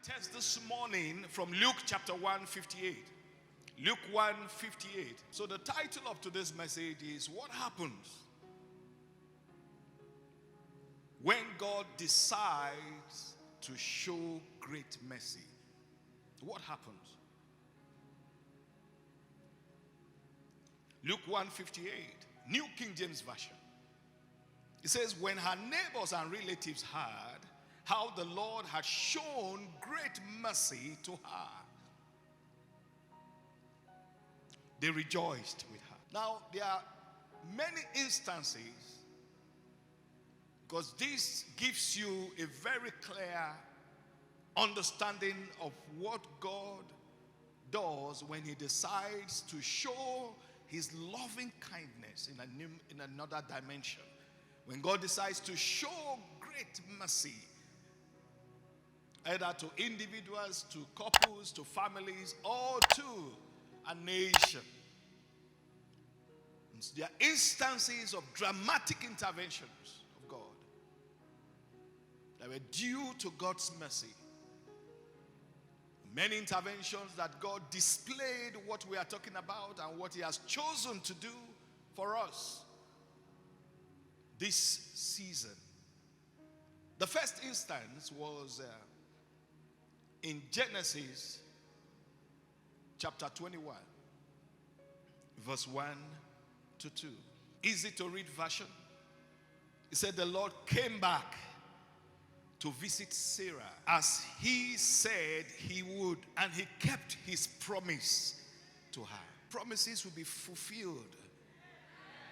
text this morning from Luke chapter 1:58. Luke 1:58. So the title of today's message is what happens when God decides to show great mercy. What happens? Luke 1:58, New King James Version. It says, when her neighbors and relatives heard how the Lord had shown great mercy to her, they rejoiced with her. Now, there are many instances, because this gives you a very clear understanding of what God does when he decides to show his loving kindness in another dimension. When God decides to show great mercy, either to individuals, to couples, to families, or to a nation. There are instances of dramatic interventions of God that were due to God's mercy. Many interventions that God displayed what we are talking about and what he has chosen to do for us this season. The first instance was in Genesis chapter 21, verse 1 to 2. Easy to read version. It said the Lord came back to visit Sarah as he said he would, and he kept his promise to her. Promises will be fulfilled.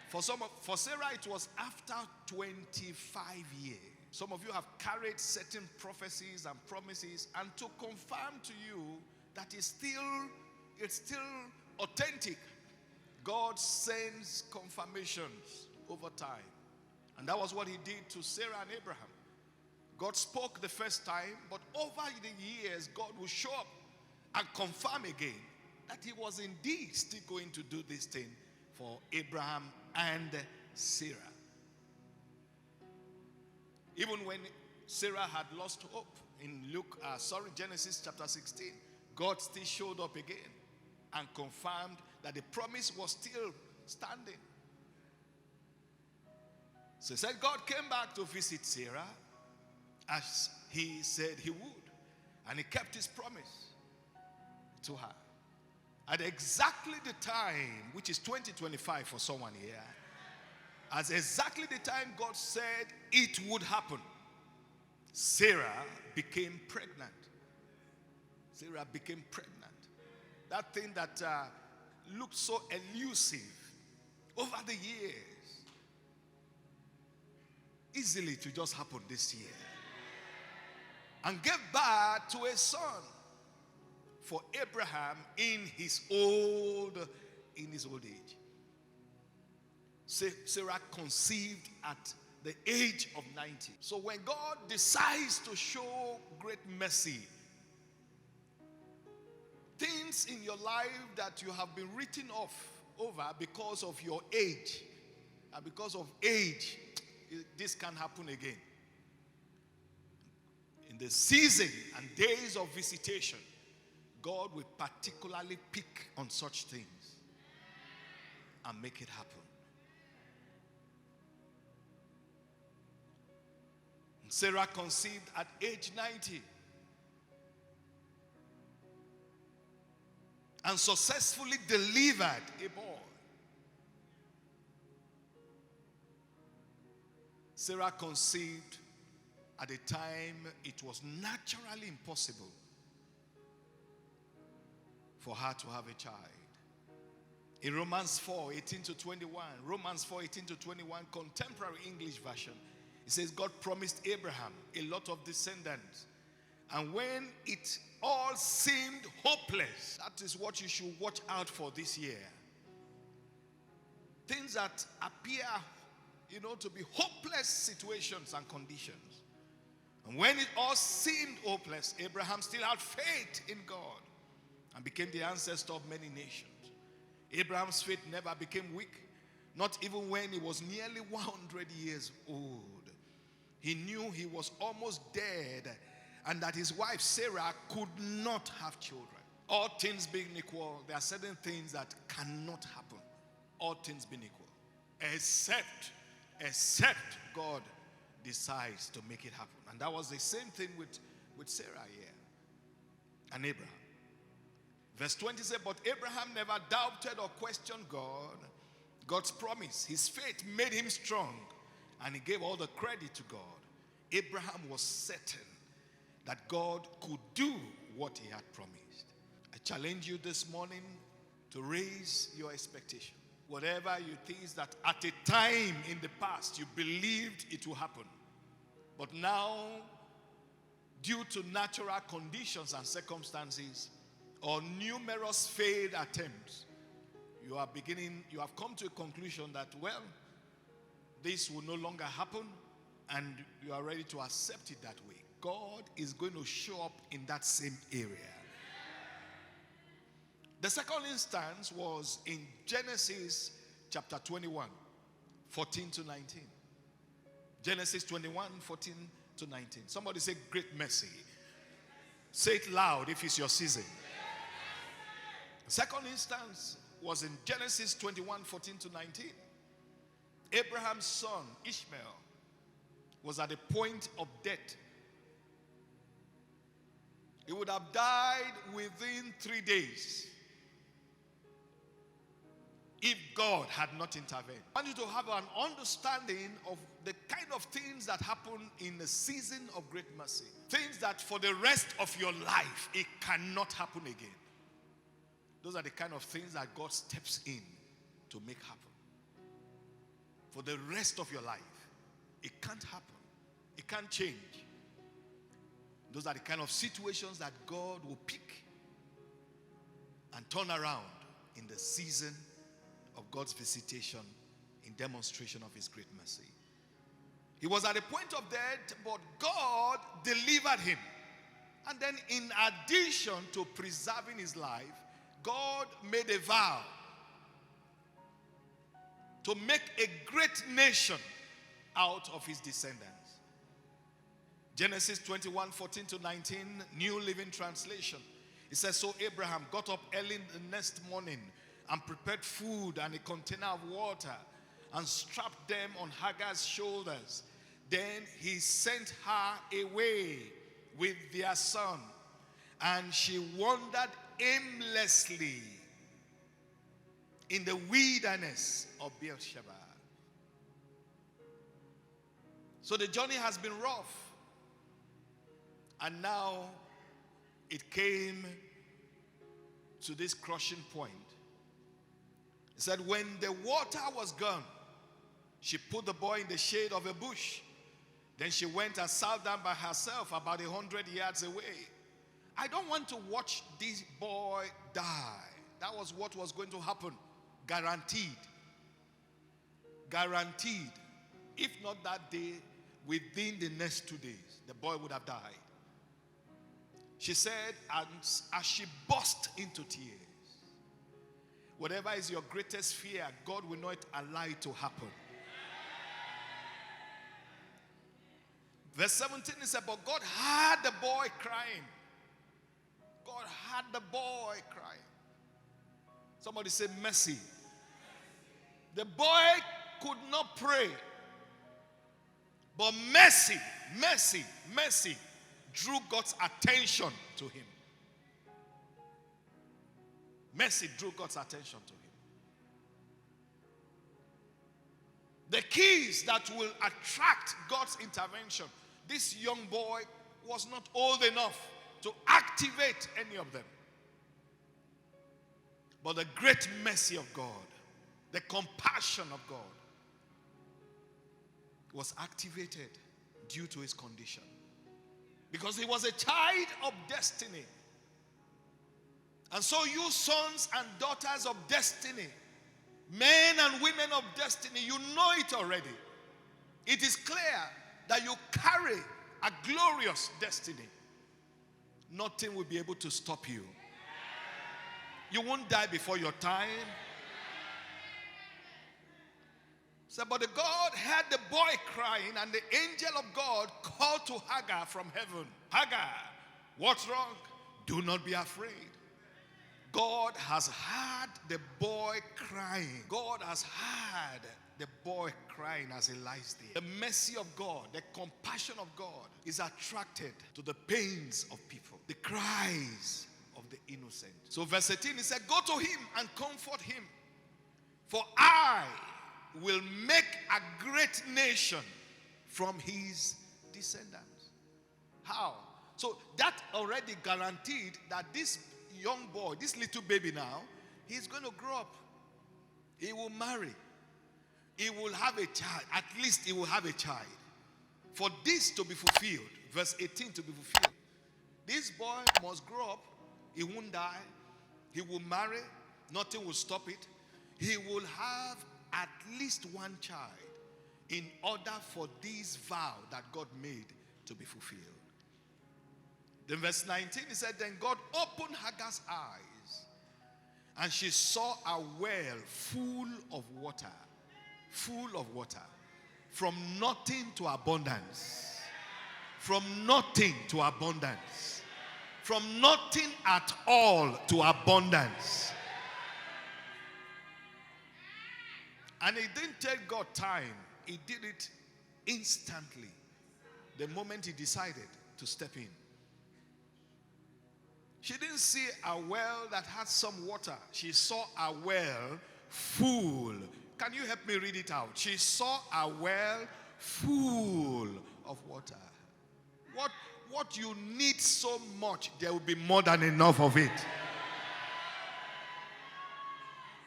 For Sarah, it was after 25 years. Some of you have carried certain prophecies and promises, and to confirm to you that it's still authentic, God sends confirmations over time. And that was what he did to Sarah and Abraham. God spoke the first time, but over the years, God will show up and confirm again that he was indeed still going to do this thing for Abraham and Sarah. Even when Sarah had lost hope in Genesis chapter 16, God still showed up again and confirmed that the promise was still standing. So he said God came back to visit Sarah as he said he would, and he kept his promise to her. At exactly the time, which is 2025 for someone here, as exactly the time God said it would happen, Sarah became pregnant. Sarah became pregnant. That thing that looked so elusive over the years, easily to just happen this year. And gave birth to a son for Abraham in his old age. Sarah conceived at the age of 90. So when God decides to show great mercy, things in your life that you have been written off over because of your age, and because of age, this can happen again. In the season and days of visitation, God will particularly pick on such things and make it happen. Sarah conceived at age 90 and successfully delivered a boy. Sarah conceived at a time it was naturally impossible for her to have a child. In Romans 4:18 to 21, contemporary English version, it says God promised Abraham a lot of descendants. And when it all seemed hopeless, that is what you should watch out for this year. Things that appear, to be hopeless situations and conditions. And when it all seemed hopeless, Abraham still had faith in God and became the ancestor of many nations. Abraham's faith never became weak, not even when he was nearly 100 years old. He knew he was almost dead and that his wife Sarah could not have children. All things being equal, there are certain things that cannot happen. All things being equal. Except God decides to make it happen. And that was the same thing with Sarah here and Abraham. Verse 20 said, but Abraham never doubted or questioned God's promise. His faith made him strong, and he gave all the credit to God. Abraham was certain that God could do what he had promised. I challenge you this morning to raise your expectation. Whatever you think that at a time in the past you believed it will happen, but now, due to natural conditions and circumstances or numerous failed attempts, you have come to a conclusion that, well, this will no longer happen, and you are ready to accept it that way. God is going to show up in that same area. The second instance was in Genesis chapter 21, 14 to 19. Genesis 21, 14 to 19. Somebody say, great mercy. Say it loud if it's your season. The second instance was in Genesis 21, 14 to 19. Abraham's son, Ishmael, was at the point of death. He would have died within 3 days if God had not intervened. I want you to have an understanding of the kind of things that happen in the season of great mercy. Things that for the rest of your life, it cannot happen again. Those are the kind of things that God steps in to make happen. For the rest of your life, it can't happen. It can't change. Those are the kind of situations that God will pick and turn around in the season of God's visitation in demonstration of his great mercy. He was at a point of death, but God delivered him. And then in addition to preserving his life, God made a vow to make a great nation out of his descendants. Genesis 21, 14 to 19, New Living Translation. It says, so Abraham got up early the next morning and prepared food and a container of water and strapped them on Hagar's shoulders. Then he sent her away with their son, and she wandered aimlessly in the wilderness of Beersheba. So the journey has been rough, and now it came to this crushing point. It said, when the water was gone, she put the boy in the shade of a bush. Then she went and sat down by herself about 100 yards away. I don't want to watch this boy die. That was what was going to happen. Guaranteed. Guaranteed. If not that day, within the next 2 days, the boy would have died. She said, and as she burst into tears, whatever is your greatest fear, God will not allow it to happen. Verse 17 is about God heard the boy crying. God heard the boy crying. Somebody say mercy. The boy could not pray, but mercy drew God's attention to him. Mercy drew God's attention to him. The keys that will attract God's intervention. This young boy was not old enough to activate any of them. But the great mercy of God, the compassion of God, was activated due to his condition. Because he was a child of destiny. And so you sons and daughters of destiny, men and women of destiny, you know it already. It is clear that you carry a glorious destiny. Nothing will be able to stop you. You won't die before your time. So, but the God heard the boy crying, and the angel of God called to Hagar from heaven Hagar, what's wrong? Do not be afraid. God has heard the boy crying. God has heard the boy crying as he lies there. The mercy of God, the compassion of God is attracted to the pains of people, the cries of the innocent. So verse 18, he said, go to him and comfort him, for I will make a great nation from his descendants. How? So that already guaranteed that this young boy, this little baby now, he's going to grow up. He will marry. He will have a child. At least he will have a child. For this to be fulfilled, verse 18 to be fulfilled, this boy must grow up. He won't die. He will marry. Nothing will stop it. He will have at least one child in order for this vow that God made to be fulfilled. Then verse 19, he said, then God opened Hagar's eyes, and she saw a well full of water. Full of water. From nothing to abundance. From nothing to abundance. From nothing at all to abundance. And it didn't take God time. He did it instantly. The moment he decided to step in. She didn't see a well that had some water. She saw a well full. Can you help me read it out? She saw a well full of water. What you need so much, there will be more than enough of it.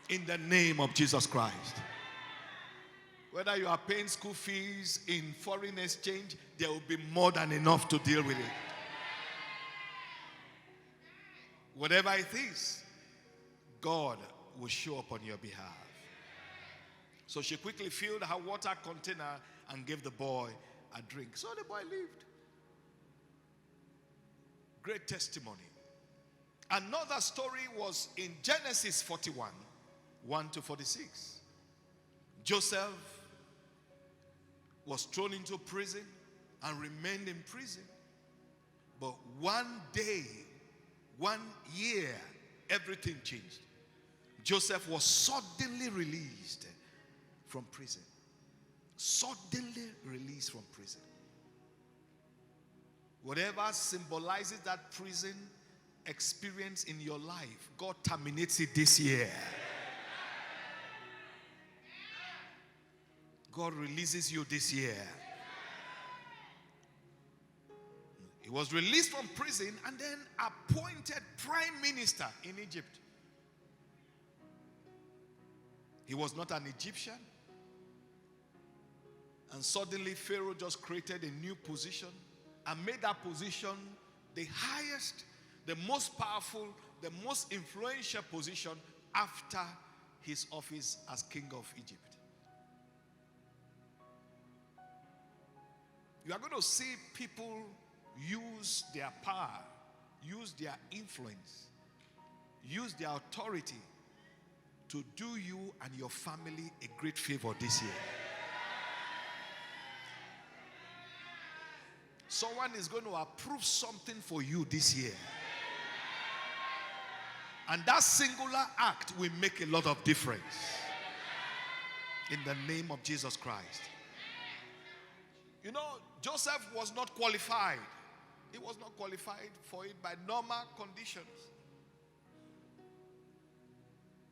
In the name of Jesus Christ. Whether you are paying school fees in foreign exchange, there will be more than enough to deal with it. Whatever it is, God will show up on your behalf. So she quickly filled her water container and gave the boy a drink. So the boy lived. Great testimony. Another story was in Genesis 41, 1 to 46. Joseph was thrown into prison and remained in prison. But one day, 1 year, everything changed. Joseph was suddenly released from prison. Suddenly released from prison. Whatever symbolizes that prison experience in your life, God terminates it this year. God releases you this year. He was released from prison and then appointed prime minister in Egypt. He was not an Egyptian. And suddenly Pharaoh just created a new position and made that position the highest, the most powerful, the most influential position after his office as king of Egypt. You are going to see people use their power, use their influence, use their authority to do you and your family a great favor this year. Someone is going to approve something for you this year. And that singular act will make a lot of difference. In the name of Jesus Christ. You know, Joseph was not qualified. He was not qualified for it by normal conditions.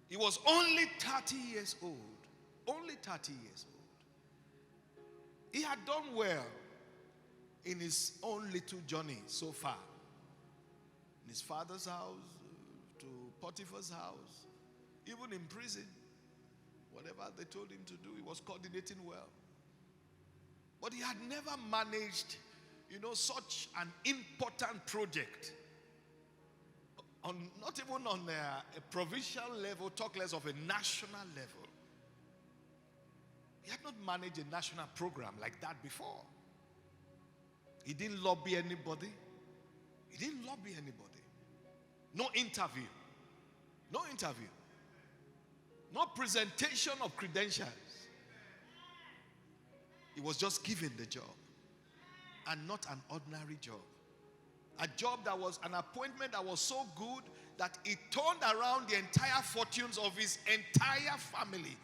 He was only 30 years old. Only 30 years old. He had done well in his own little journey so far. In his father's house, to Potiphar's house, even in prison. Whatever they told him to do, he was coordinating well. But he had never managed, such an important project. Not even on a provincial level, talk less of a national level. He had not managed a national program like that before. He didn't lobby anybody. He didn't lobby anybody. No interview. No interview. No presentation of credentials. He was just given the job. And not an ordinary job. A job that was an appointment that was so good that it turned around the entire fortunes of his entire family.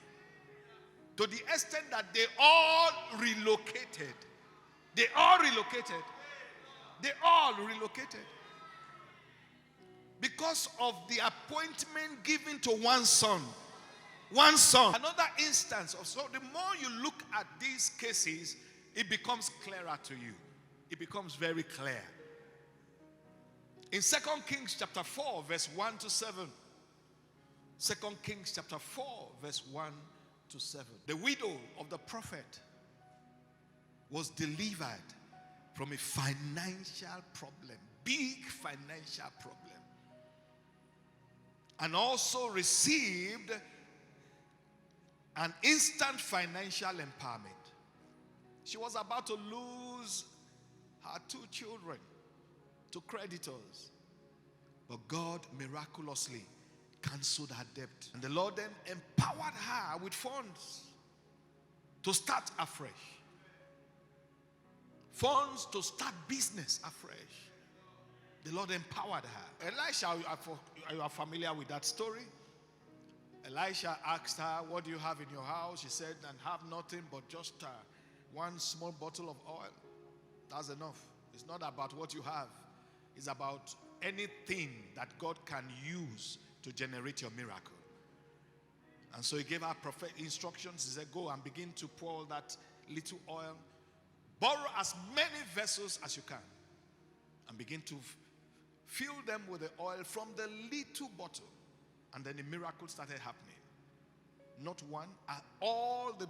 To the extent that they all relocated. They all relocated. They all relocated. Because of the appointment given to one son. One son. Another instance of, so the more you look at these cases, it becomes clearer to you. It becomes very clear. In 2 Kings chapter 4 verse 1 to 7. 2 Kings chapter 4 verse 1 to 7. The widow of the prophet was delivered from a financial problem. Big financial problem. And also received an instant financial empowerment. She was about to lose her 2 children to creditors. But God miraculously canceled her debt. And the Lord then empowered her with funds to start afresh. Funds to start business afresh. The Lord empowered her. Elisha, you are familiar with that story? Elisha asked her, what do you have in your house? She said, I have nothing but just one small bottle of oil. That's enough. It's not about what you have. It's about anything that God can use to generate your miracle. And so he gave her prophetic instructions. He said, go and begin to pour that little oil. Borrow as many vessels as you can. And begin to fill them with the oil from the little bottle. And then the miracle started happening. Not one. All the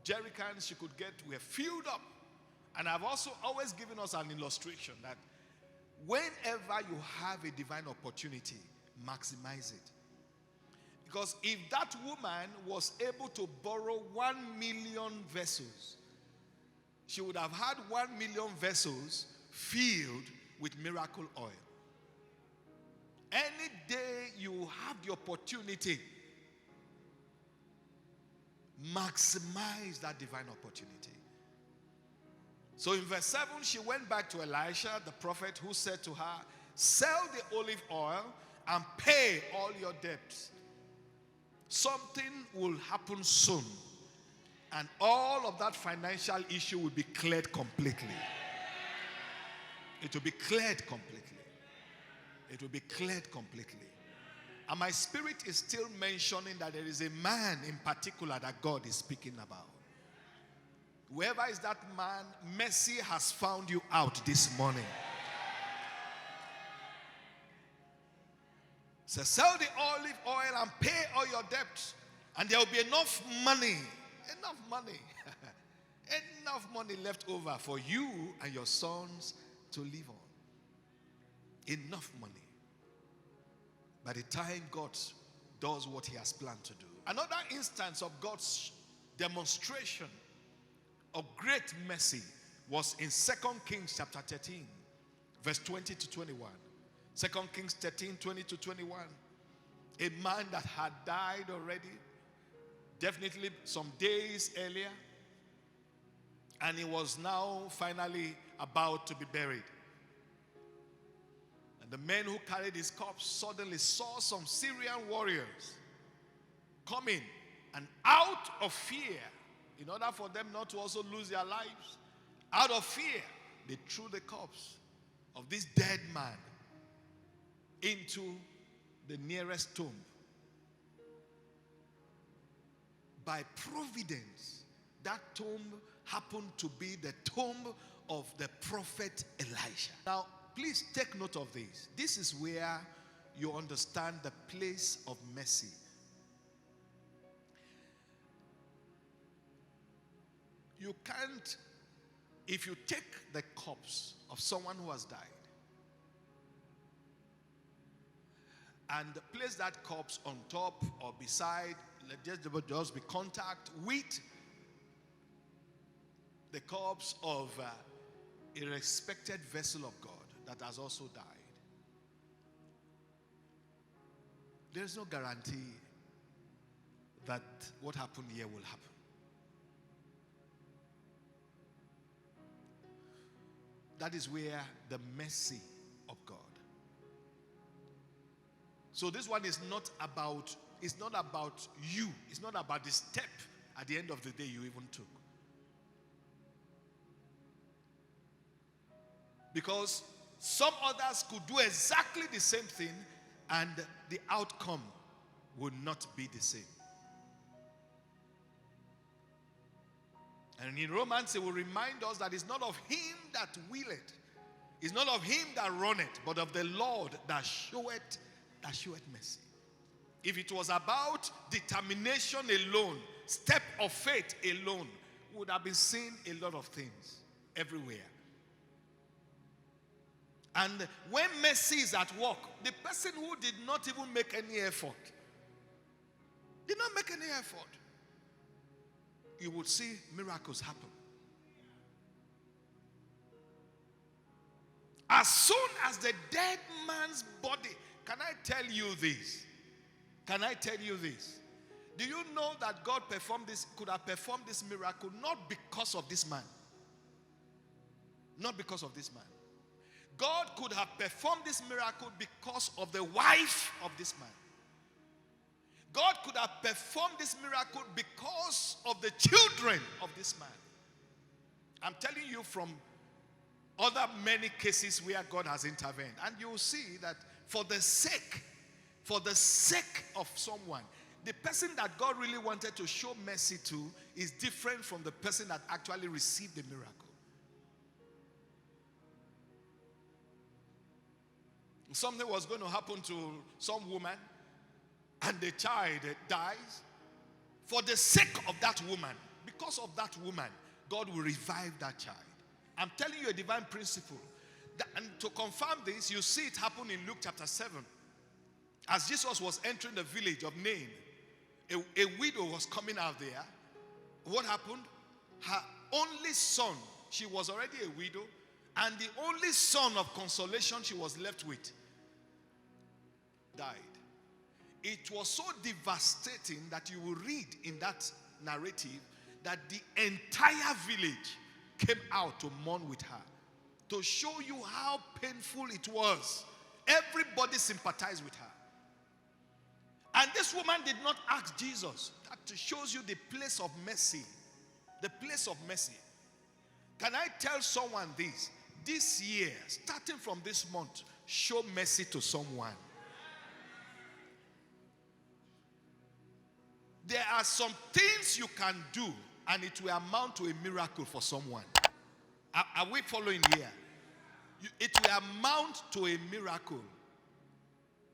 jerry cans she could get were filled up. And I've also always given us an illustration that whenever you have a divine opportunity, maximize it. Because if that woman was able to borrow 1 million vessels, she would have had 1 million vessels filled with miracle oil. Any day you have the opportunity, maximize that divine opportunity. So in verse 7, she went back to Elisha, the prophet, who said to her, sell the olive oil and pay all your debts. Something will happen soon. And all of that financial issue will be cleared completely. It will be cleared completely. It will be cleared completely. And my spirit is still mentioning that there is a man in particular that God is speaking about. Whoever is that man, mercy has found you out this morning. So sell the olive oil and pay all your debts. And there will be enough money enough money left over for you and your sons to live on. Enough money. By the time God does what he has planned to do. Another instance of God's demonstration of great mercy was in 2 Kings chapter 13, verse 20 to 21. 2 Kings 13, 20 to 21. A man that had died already, definitely some days earlier, and he was now finally about to be buried. And the men who carried his corpse suddenly saw some Syrian warriors coming, and out of fear, in order for them not to also lose their lives, out of fear, they threw the corpse of this dead man into the nearest tomb. By providence, that tomb happened to be the tomb of the prophet Elisha. Now, please take note of this. This is where you understand the place of mercy. You can't, if you take the corpse of someone who has died and place that corpse on top or beside, let there just be contact with the corpse of a respected vessel of God that has also died, there's no guarantee that what happened here will happen. That is where the mercy of God. So this one is not about you. It's not about the step at the end of the day you even took. Because some others could do exactly the same thing and the outcome would not be the same. And in Romans, it will remind us that it's not of him that willeth, it's not of him that runneth, but of the Lord that showeth mercy. If it was about determination alone, step of faith alone, we would have been seeing a lot of things everywhere. And when mercy is at work, the person who did not even make any effort, you would see miracles happen. As soon as the dead man's body, can I tell you this? Do you know that God could have performed this miracle not because of this man? Not because of this man. God could have performed this miracle because of the wife of this man. God could have performed this miracle because of the children of this man. I'm telling you from other many cases where God has intervened. And you will see that for the sake of someone, the person that God really wanted to show mercy to is different from the person that actually received the miracle. Something was going to happen to some woman, and the child dies. For the sake of that woman, because of that woman, God will revive that child. I'm telling you a divine principle. And to confirm this, you see it happen in Luke chapter 7. As Jesus was entering the village of Nain, a widow was coming out there. What happened? Her only son, she was already a widow, and the only son of consolation she was left with died. It was so devastating that you will read in that narrative that the entire village came out to mourn with her, to show you how painful it was. Everybody sympathized with her. And this woman did not ask Jesus. That shows you the place of mercy. The place of mercy. Can I tell someone this? This year, starting from this month, show mercy to someone. There are some things you can do and it will amount to a miracle for someone. Are we following here? It will amount to a miracle.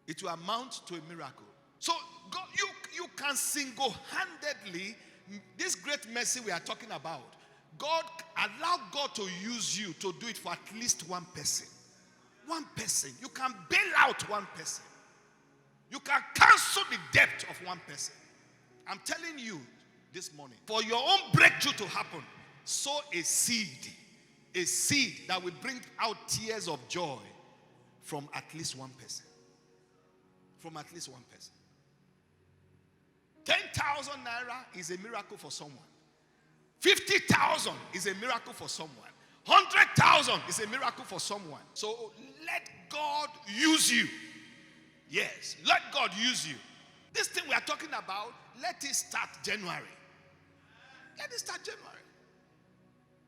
It will amount to a miracle. So God, you can single-handedly, this great mercy we are talking about, allow God to use you to do it for at least one person. One person. You can bail out one person. You can cancel the debt of one person. I'm telling you this morning, for your own breakthrough to happen, sow a seed that will bring out tears of joy from at least one person. From at least one person. 10,000 naira is a miracle for someone. 50,000 is a miracle for someone. 100,000 is a miracle for someone. So let God use you. Yes, let God use you. This thing we are talking about, let it start January. Let it start January.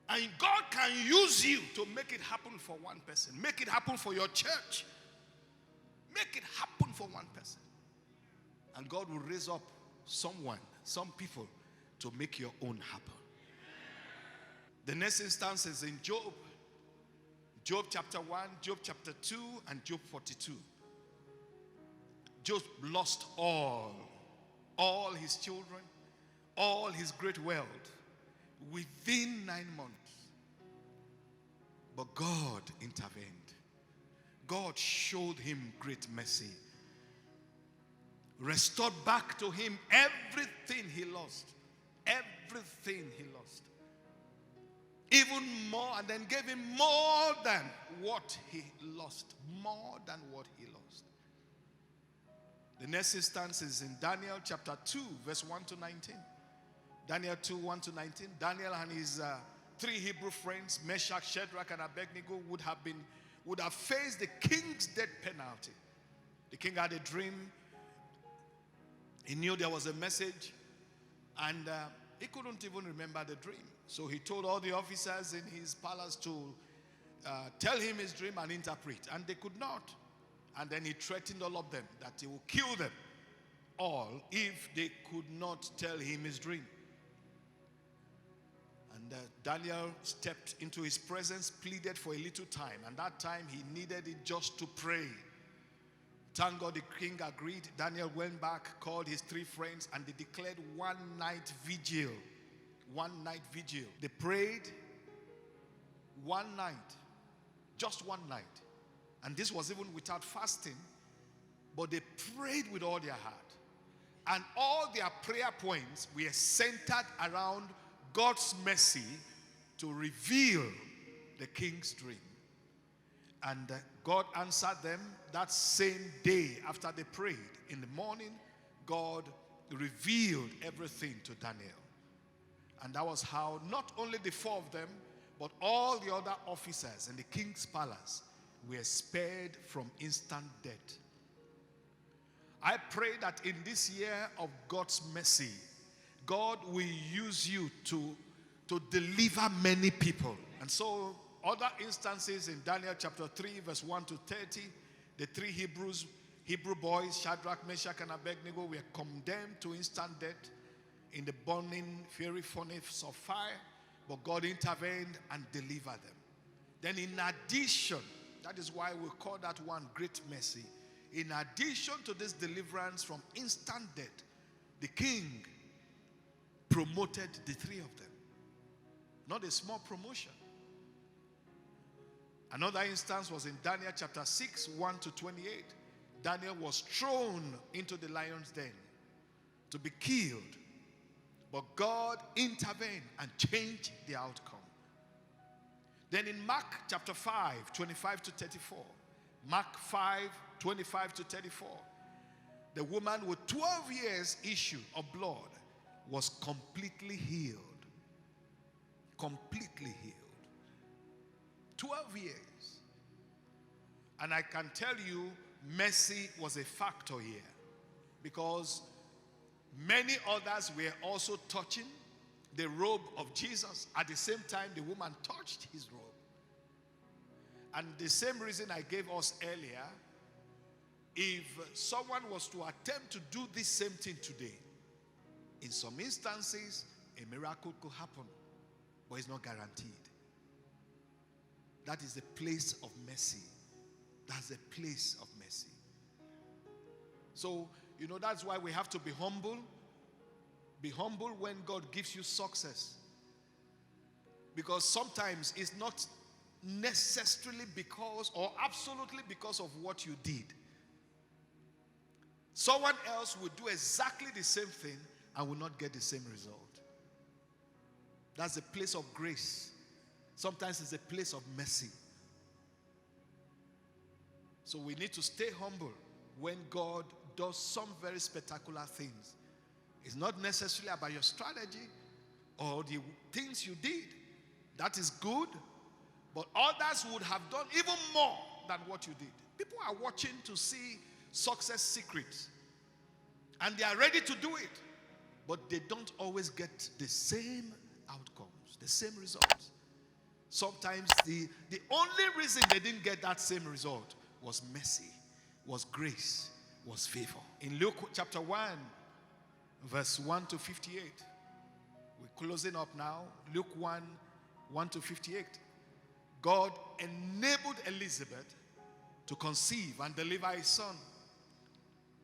And God can use you to make it happen for one person. Make it happen for your church. Make it happen for one person. And God will raise up someone, some people, to make your own happen. The next instance is in Job. Job chapter 1, Job chapter 2, and Job 42. Job lost all his children, all his great wealth within 9 months. But God intervened. God showed him great mercy. Restored back to him everything he lost. Everything he lost. Even more, and then gave him more than what he lost. More than what he lost. The next instance is in Daniel chapter 2, verse 1 to 19. Daniel 2, 1 to 19. Daniel and his 3 Hebrew friends, Meshach, Shadrach, and Abednego, would have faced the king's death penalty. The king had a dream. He knew there was a message, and he couldn't even remember the dream. So he told all the officers in his palace to tell him his dream and interpret, and they could not. And then he threatened all of them that he will kill them all if they could not tell him his dream. And Daniel stepped into his presence, pleaded for a little time, and that time he needed it just to pray. Thank God the king agreed. Daniel went back, called his 3 friends, and they declared one night vigil. One night vigil. They prayed one night. Just one night. And this was even without fasting. But they prayed with all their heart. And all their prayer points were centered around God's mercy to reveal the king's dream. And God answered them that same day after they prayed. In the morning, God revealed everything to Daniel. And that was how not only the 4 of them, but all the other officers in the king's palace were spared from instant death. I pray that in this year of God's mercy, God will use you to deliver many people. And so, other instances in Daniel chapter 3, verse 1 to 30, the 3 Hebrew boys, Shadrach, Meshach, and Abednego, were condemned to instant death in the burning fiery furnace of fire, but God intervened and delivered them. Then in addition, that is why we call that one great mercy. In addition to this deliverance from instant death, the king promoted the 3 of them. Not a small promotion. Another instance was in Daniel chapter 6, 1 to 28. Daniel was thrown into the lion's den to be killed. But God intervened and changed the outcome. Then in Mark chapter 5, 25 to 34. Mark 5, 25 to 34. The woman with 12 years issue of blood was completely healed. Completely healed. 12 years. And I can tell you, mercy was a factor here. Because many others were also touching the robe of Jesus. At the same time, the woman touched his robe. And the same reason I gave us earlier, if someone was to attempt to do this same thing today, in some instances, a miracle could happen, but it's not guaranteed. That is the place of mercy. That's the place of mercy. So, that's why we have to be humble. Be humble when God gives you success. Because sometimes it's not necessarily because or absolutely because of what you did. Someone else will do exactly the same thing and will not get the same result. That's a place of grace. Sometimes it's a place of mercy. So we need to stay humble when God does some very spectacular things. It's not necessarily about your strategy or the things you did. That is good, but others would have done even more than what you did. People are watching to see success secrets, and they are ready to do it, but they don't always get the same outcomes, the same results. Sometimes the only reason they didn't get that same result was mercy, was grace, was favor. In Luke chapter 1, verse 1 to 58. We're closing up now. Luke 1, 1 to 58. God enabled Elizabeth to conceive and deliver a son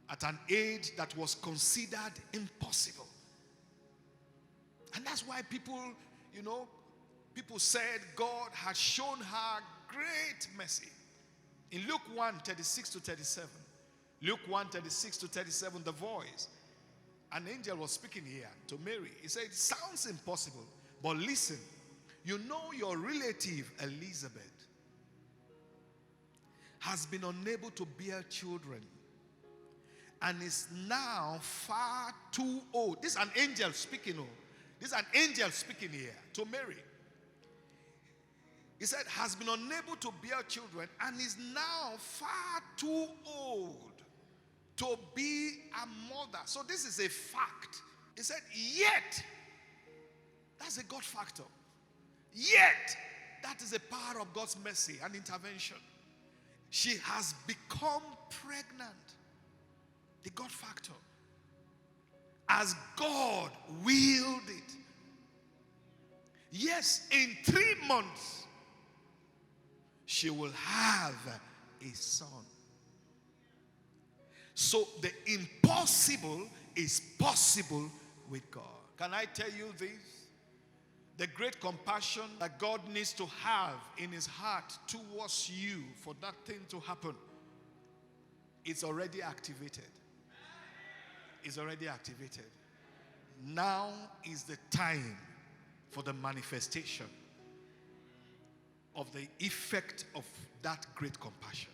at an age that was considered impossible. And that's why people said God had shown her great mercy. In Luke 1, 36 to 37. Luke 1, 36 to 37, the voice. An angel was speaking here to Mary. He said, it sounds impossible, but listen. You know your relative Elizabeth has been unable to bear children and is now far too old. This is an angel speaking. This is an angel speaking here to Mary. he said, has been unable to bear children and is now far too old to be a mother. So this is a fact. He said, yet, that's a God factor. Yet, that is a power of God's mercy and intervention. She has become pregnant. The God factor. As God willed it. Yes, in 3 months, she will have a son. So the impossible is possible with God. Can I tell you this? The great compassion that God needs to have in his heart towards you for that thing to happen, it's already activated. It's already activated. Now is the time for the manifestation of the effect of that great compassion.